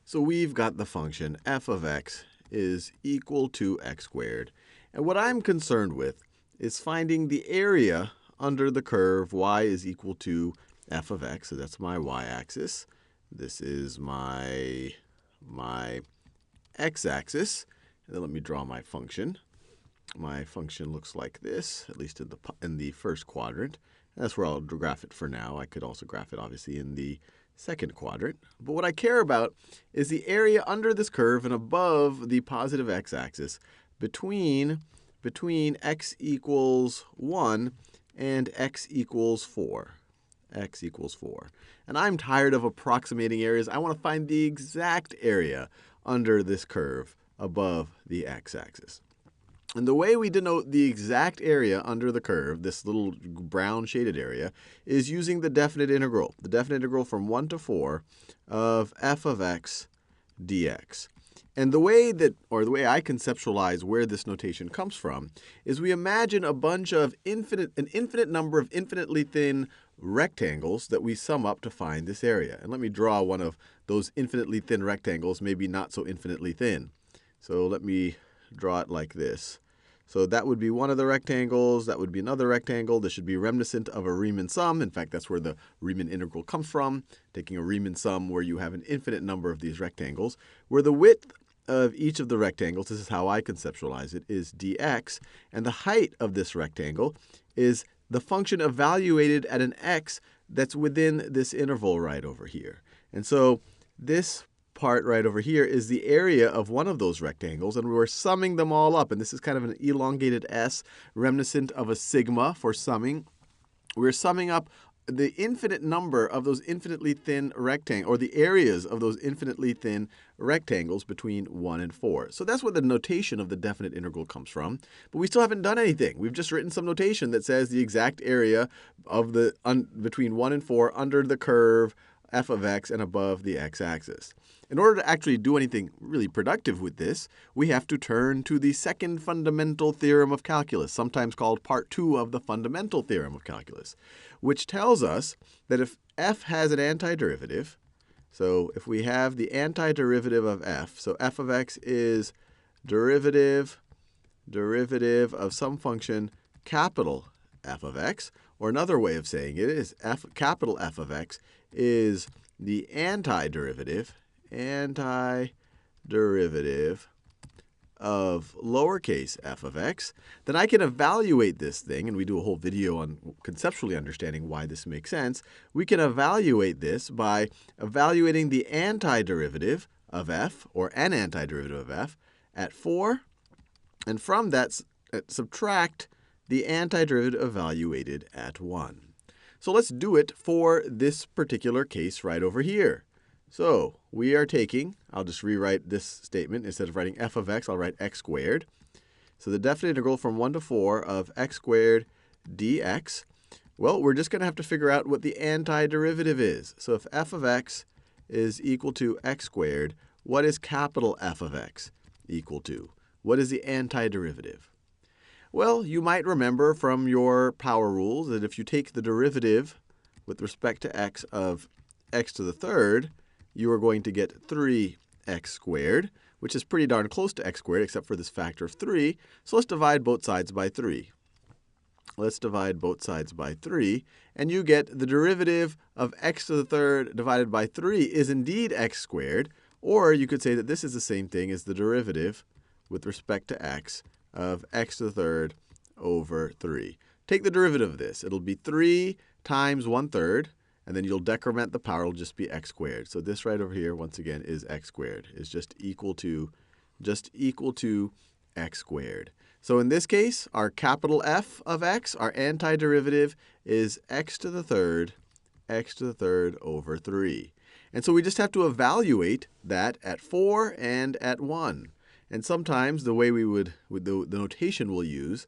So we've got the function f of x is equal to x squared. And what I'm concerned with is finding the area under the curve y is equal to f of x. So that's my y-axis. This is my x-axis. And then let me draw my function. My function looks like this, at least in the first quadrant. And that's where I'll graph it for now. I could also graph it, obviously, in the second quadrant. But what I care about is the area under this curve and above the positive x-axis between x equals 1 and x equals 4. X equals 4. And I'm tired of approximating areas. I want to find the exact area under this curve above the x-axis. And the way we denote the exact area under the curve, this little brown shaded area, is using the definite integral. The definite integral from 1 to 4 of f of x dx. And the way I conceptualize where this notation comes from is we imagine an infinite number of infinitely thin rectangles that we sum up to find this area. And let me draw one of those infinitely thin rectangles, maybe not so infinitely thin. So let me draw it like this. So that would be one of the rectangles. That would be another rectangle. This should be reminiscent of a Riemann sum. In fact, that's where the Riemann integral comes from, taking a Riemann sum where you have an infinite number of these rectangles, where the width of each of the rectangles, this is how I conceptualize it, is dx. And the height of this rectangle is the function evaluated at an x that's within this interval right over here. And so this part right over here is the area of one of those rectangles, and we're summing them all up. And this is kind of an elongated S, reminiscent of a sigma for summing. We're summing up the infinite number of those infinitely thin rectangles, or the areas of those infinitely thin rectangles between 1 and 4. So that's where the notation of the definite integral comes from. But we still haven't done anything. We've just written some notation that says the exact area of between 1 and 4 under the curve f of x and above the x-axis. In order to actually do anything really productive with this, we have to turn to the second fundamental theorem of calculus, sometimes called part 2 of the fundamental theorem of calculus, which tells us that if f has an antiderivative, so if we have the antiderivative of f, so f of x is derivative of some function capital f of x, or another way of saying it is capital F of x is the antiderivative of lowercase f of x, then I can evaluate this thing, and we do a whole video on conceptually understanding why this makes sense. We can evaluate this by evaluating the antiderivative of f, or an antiderivative of f, at 4, and from that subtract the antiderivative evaluated at 1. So let's do it for this particular case right over here. So we are taking, I'll just rewrite this statement. Instead of writing f of x, I'll write x squared. So the definite integral from 1 to 4 of x squared dx. Well, we're just going to have to figure out what the antiderivative is. So if f of x is equal to x squared, what is capital F of x equal to? What is the antiderivative? Well, you might remember from your power rules that if you take the derivative with respect to x of x to the third, you are going to get 3x squared, which is pretty darn close to x squared, except for this factor of 3. So let's divide both sides by 3. Let's divide both sides by 3, and you get the derivative of x to the third divided by 3 is indeed x squared, or you could say that this is the same thing as the derivative with respect to x of x to the third over 3. Take the derivative of this. It'll be 3 times 1/3, and then you'll decrement the power. It'll just be x squared. So this right over here, once again, is x squared. Is just equal to x squared. So in this case, our capital F of x, our antiderivative, is x to the third over 3. And so we just have to evaluate that at 4 and at 1. And sometimes the way the notation we'll use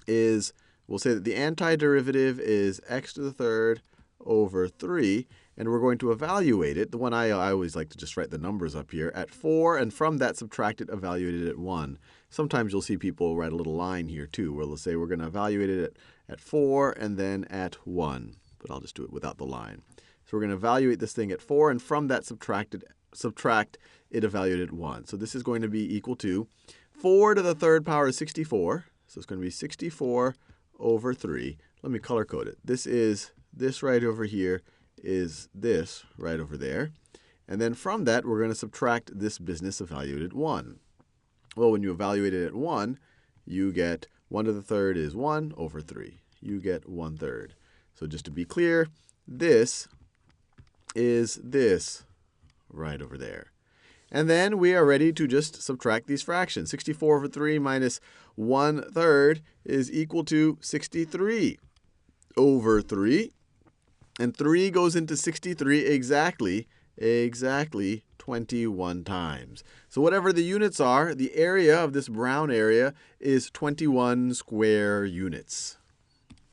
is we'll say that the antiderivative is x to the third over 3, and we're going to evaluate it. The one I always like to just write the numbers up here, at 4, and from that subtract it, evaluate it at 1. Sometimes you'll see people write a little line here too, where they'll say we're going to evaluate it at 4 and then at 1. But I'll just do it without the line. So we're going to evaluate this thing at 4, and from that subtract it subtract it evaluated at 1. So this is going to be equal to 4 to the third power is 64. So it's going to be 64 over 3. Let me color code it. This right over here is this right over there. And then from that, we're going to subtract this business evaluated at 1. Well, when you evaluate it at 1, you get 1 to the third is 1 over 3. You get 1/3. So just to be clear, this is this right over there. And then we are ready to just subtract these fractions. 64 over 3 minus 1/3 is equal to 63 over 3. And 3 goes into 63 exactly 21 times. So whatever the units are, the area of this brown area is 21 square units.